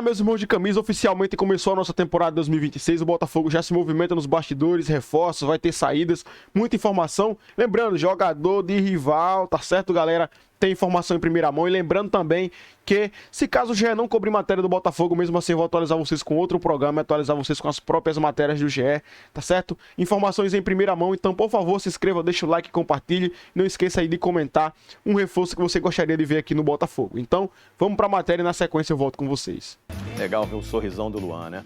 Meus irmãos de camisa, oficialmente começou a nossa temporada 2026, o Botafogo já se movimenta nos bastidores, reforços, vai ter saídas, muita informação. Lembrando, jogador de rival, tá certo, galera? Tem informação em primeira mão. E lembrando também que, se caso o GE não cobrir matéria do Botafogo, mesmo assim eu vou atualizar vocês com outro programa, atualizar vocês com as próprias matérias do GE, tá certo? Informações em primeira mão, então por favor se inscreva, deixa o like, compartilhe. Não esqueça aí de comentar um reforço que você gostaria de ver aqui no Botafogo. Então, vamos pra matéria e na sequência eu volto com vocês. Legal ver o sorrisão do Luan, né?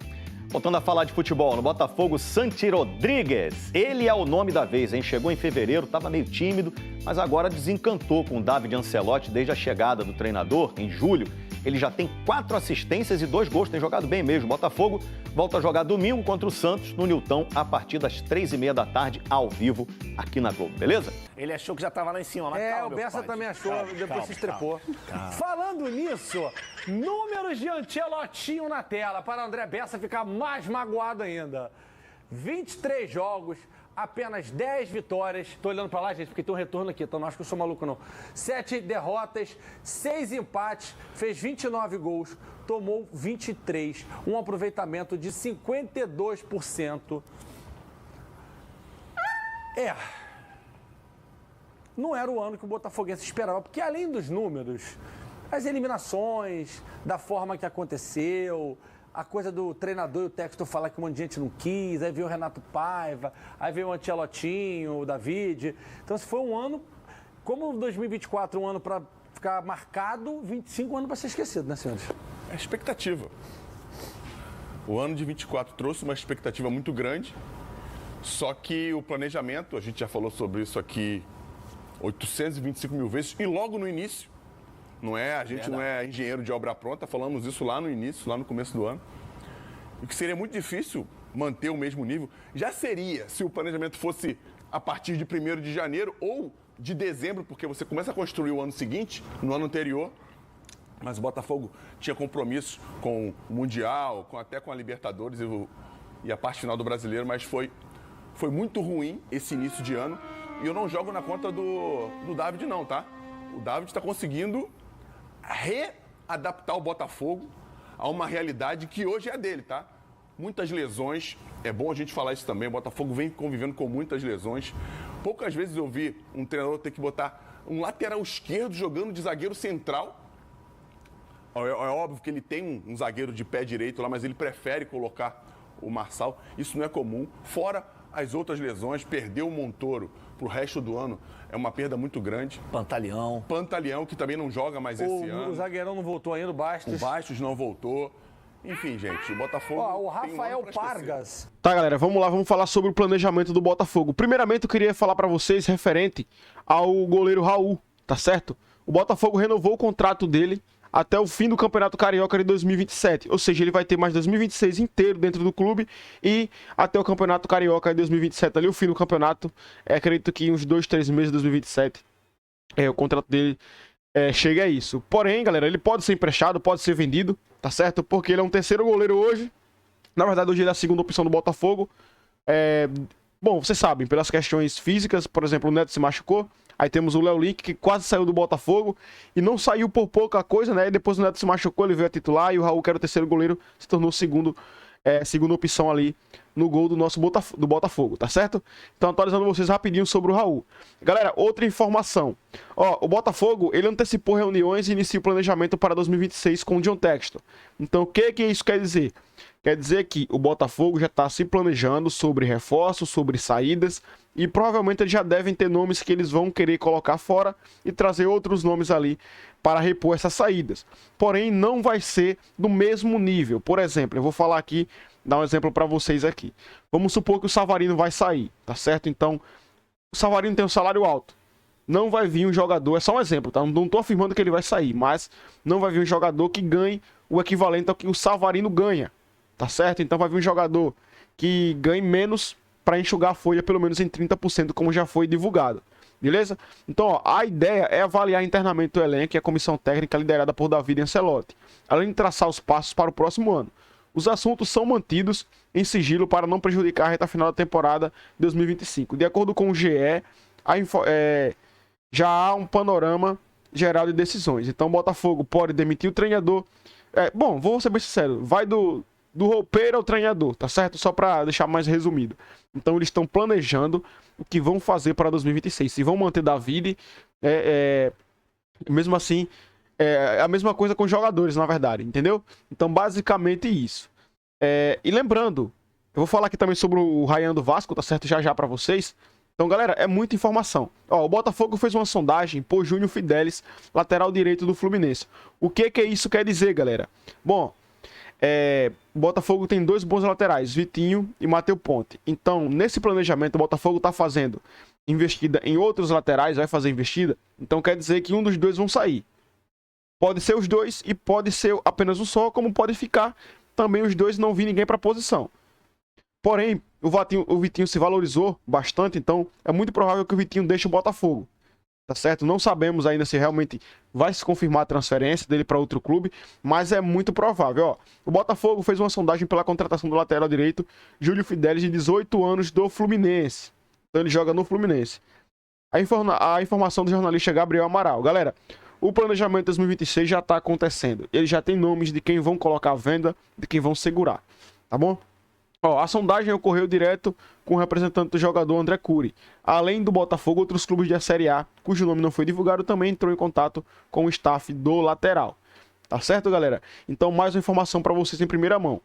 Voltando a falar de futebol, no Botafogo, Santi Rodrigues. Ele é o nome da vez, hein? Chegou em fevereiro, estava meio tímido, mas agora desencantou com o David Ancelotti desde a chegada do treinador, em julho. Ele já tem 4 assistências e 2 gols, tem jogado bem mesmo. Botafogo volta a jogar domingo contra o Santos, no Nilton, a partir das 3h30 da tarde, ao vivo, aqui na Globo, beleza? Ele achou que já estava lá em cima, mas calma, o Bessa também achou, depois se estrepou. Calma. Falando nisso, números de Ancelotinho na tela, para André Bessa ficar mais magoado ainda. 23 jogos, apenas 10 vitórias. Tô olhando pra lá, gente, porque tem um retorno aqui, então não acho que eu sou maluco, não. 7 derrotas, 6 empates, fez 29 gols, tomou 23. Um aproveitamento de 52%. Não era o ano que o Botafoguense esperava, porque além dos números, as eliminações, da forma que aconteceu, a coisa do treinador e o técnico falar que um monte de gente não quis, aí veio o Renato Paiva, aí veio o Ancelotinho, o David. Então, se foi um ano, como 2024 um ano para ficar marcado, 25 anos para ser esquecido, né, senhores? É expectativa. O ano de 24 trouxe uma expectativa muito grande, só que o planejamento, a gente já falou sobre isso aqui 825 mil vezes, e logo no início, a gente não é engenheiro de obra pronta, falamos isso lá no início, lá no começo do ano, e que seria muito difícil manter o mesmo nível. Já seria se o planejamento fosse a partir de 1º de janeiro ou de dezembro, porque você começa a construir o ano seguinte, no ano anterior, mas o Botafogo tinha compromisso com o Mundial, até com a Libertadores e a parte final do Brasileiro, mas foi muito ruim esse início de ano. E eu não jogo na conta do David, não, tá? O David está conseguindo readaptar o Botafogo a uma realidade que hoje é a dele, tá? Muitas lesões, é bom a gente falar isso também, o Botafogo vem convivendo com muitas lesões. Poucas vezes eu vi um treinador ter que botar um lateral esquerdo jogando de zagueiro central. É óbvio que ele tem um zagueiro de pé direito lá, mas ele prefere colocar o Marçal. Isso não é comum. Fora as outras lesões, perdeu o Montoro pro resto do ano é uma perda muito grande. Pantaleão, que também não joga mais esse ano. O zagueirão não voltou ainda, o Bastos. O Bastos não voltou. Enfim, gente, o Botafogo... O Rafael Pargas. Tá, galera, vamos lá, vamos falar sobre o planejamento do Botafogo. Primeiramente, eu queria falar pra vocês referente ao goleiro Raul, tá certo? O Botafogo renovou o contrato dele até o fim do Campeonato Carioca de 2027. Ou seja, ele vai ter mais 2026 inteiro dentro do clube e até o Campeonato Carioca de 2027, ali o fim do campeonato, acredito que uns 2, 3 meses de 2027, o contrato dele chega a isso. Porém, galera, ele pode ser emprestado, pode ser vendido, tá certo? Porque ele é um terceiro goleiro hoje. Na verdade, hoje ele é a segunda opção do Botafogo. Bom, vocês sabem, pelas questões físicas, por exemplo, o Neto se machucou. Aí temos o Léo Link, que quase saiu do Botafogo e não saiu por pouca coisa, né? E depois o Neto se machucou, ele veio a titular e o Raul, que era o terceiro goleiro, se tornou segunda opção ali no gol do nosso do Botafogo, tá certo? Então, atualizando vocês rapidinho sobre o Raul. Galera, outra informação. O Botafogo, ele antecipou reuniões e inicia o planejamento para 2026 com o John Textor. Então, o que isso quer dizer? Quer dizer que o Botafogo já está se planejando sobre reforços, sobre saídas, e provavelmente eles já devem ter nomes que eles vão querer colocar fora e trazer outros nomes ali para repor essas saídas. Porém, não vai ser do mesmo nível. Por exemplo, eu vou falar aqui, dar um exemplo para vocês aqui. Vamos supor que o Savarino vai sair, tá certo? Então, o Savarino tem um salário alto. Não vai vir um jogador, é só um exemplo, tá? Não estou afirmando que ele vai sair, mas não vai vir um jogador que ganhe o equivalente ao que o Savarino ganha, tá certo? Então vai vir um jogador que ganhe menos para enxugar a folha pelo menos em 30%, como já foi divulgado, beleza? Então, a ideia é avaliar internamente o elenco e a comissão técnica liderada por David Ancelotti, além de traçar os passos para o próximo ano. Os assuntos são mantidos em sigilo para não prejudicar a reta final da temporada 2025. De acordo com o GE, já há um panorama geral de decisões. Então, o Botafogo pode demitir o treinador, Bom, vou ser bem sincero, vai do roupeiro ao treinador, tá certo? Só pra deixar mais resumido. Então eles estão planejando o que vão fazer para 2026. Se vão manter David, mesmo assim, é a mesma coisa com os jogadores, na verdade, entendeu? Então, basicamente isso. E lembrando, eu vou falar aqui também sobre o Ryan do Vasco, tá certo? Já pra vocês. Então, galera, é muita informação. Ó, o Botafogo fez uma sondagem por Júnior Fidelis, lateral direito do Fluminense. O que isso quer dizer, galera? Bom, o Botafogo tem 2 bons laterais, Vitinho e Matheus Ponte. Então, nesse planejamento, o Botafogo tá fazendo investida em outros laterais, vai fazer investida. Então, quer dizer que um dos 2 vão sair. Pode ser os 2 e pode ser apenas um só, como pode ficar também os 2 e não vir ninguém para a posição. Porém, o Vitinho se valorizou bastante, então é muito provável que o Vitinho deixe o Botafogo. Tá certo? Não sabemos ainda se realmente vai se confirmar a transferência dele para outro clube, mas é muito provável. Ó, o Botafogo fez uma sondagem pela contratação do lateral direito, Júlio Fidelis, de 18 anos, do Fluminense. Então ele joga no Fluminense. A informação do jornalista Gabriel Amaral. Galera, o planejamento 2026 já está acontecendo. Ele já tem nomes de quem vão colocar à venda, de quem vão segurar. Tá bom? Ó, a sondagem ocorreu direto com o representante do jogador André Cury. Além do Botafogo, outros clubes da Série A, cujo nome não foi divulgado, também entrou em contato com o staff do lateral. Tá certo, galera? Então, mais uma informação para vocês em primeira mão.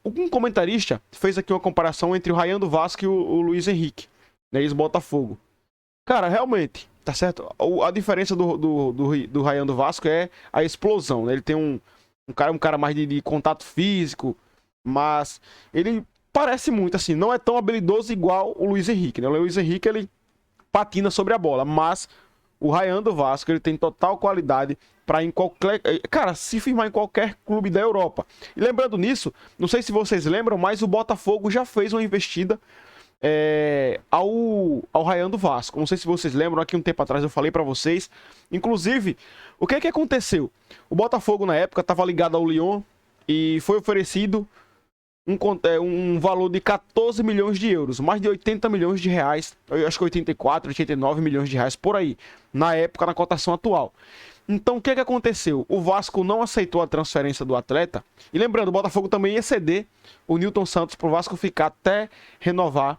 Um comentarista fez aqui uma comparação entre o Ryan do Vasco e o Luiz Henrique, né, ex-Botafogo. Cara, realmente, tá certo? A diferença do Ryan do Vasco é a explosão, né? Ele tem um cara mais de contato físico, mas ele parece muito assim, não é tão habilidoso igual o Luiz Henrique, né? O Luiz Henrique, ele patina sobre a bola, mas o Ryan do Vasco, ele tem total qualidade para se firmar em qualquer clube da Europa. E lembrando nisso, não sei se vocês lembram, mas o Botafogo já fez uma investida ao Ryan do Vasco. Não sei se vocês lembram, aqui um tempo atrás eu falei para vocês. Inclusive, o que aconteceu? O Botafogo na época estava ligado ao Lyon e foi oferecido um valor de 14 milhões de euros, mais de 80 milhões de reais, eu acho que 84, 89 milhões de reais por aí, na época, na cotação atual. Então, o que aconteceu? O Vasco não aceitou a transferência do atleta, e lembrando, o Botafogo também ia ceder o Nilton Santos para o Vasco ficar até reformar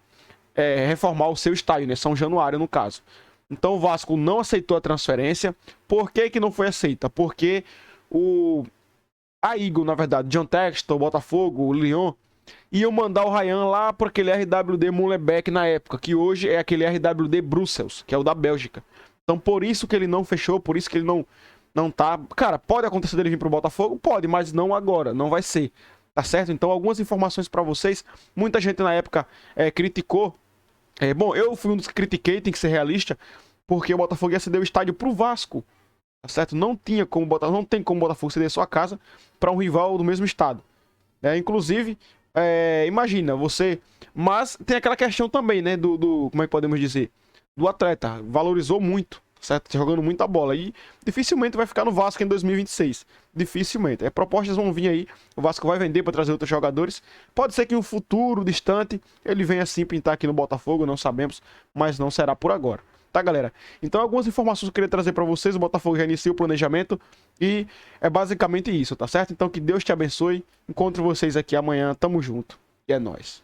o seu estádio, né? São Januário, no caso. Então, o Vasco não aceitou a transferência. Por que não foi aceita? Porque a Eagle, na verdade, John Textor, o Botafogo, o Lyon, iam mandar o Ryan lá para aquele RWD Molenbeek na época, que hoje é aquele RWD Brussels, que é o da Bélgica. Então, por isso que ele não fechou, por isso que ele não tá... Cara, pode acontecer dele vir pro Botafogo? Pode, mas não agora, não vai ser. Tá certo? Então, algumas informações para vocês. Muita gente na época criticou. Bom, eu fui um dos que critiquei, tem que ser realista, porque o Botafogo ia ceder o estádio pro Vasco. Tá certo? Não tem como o Botafogo ceder sua casa para um rival do mesmo estado. Inclusive, imagina, você... Mas tem aquela questão também, né, como é que podemos dizer? Do atleta. Valorizou muito, certo? Jogando muita bola. E dificilmente vai ficar no Vasco em 2026. Dificilmente. Propostas vão vir aí. O Vasco vai vender para trazer outros jogadores. Pode ser que em um futuro distante ele venha assim pintar aqui no Botafogo, não sabemos. Mas não será por agora. Tá, galera? Então, algumas informações que eu queria trazer para vocês. O Botafogo já inicia o planejamento e é basicamente isso, tá certo? Então, que Deus te abençoe. Encontro vocês aqui amanhã. Tamo junto. E é nóis.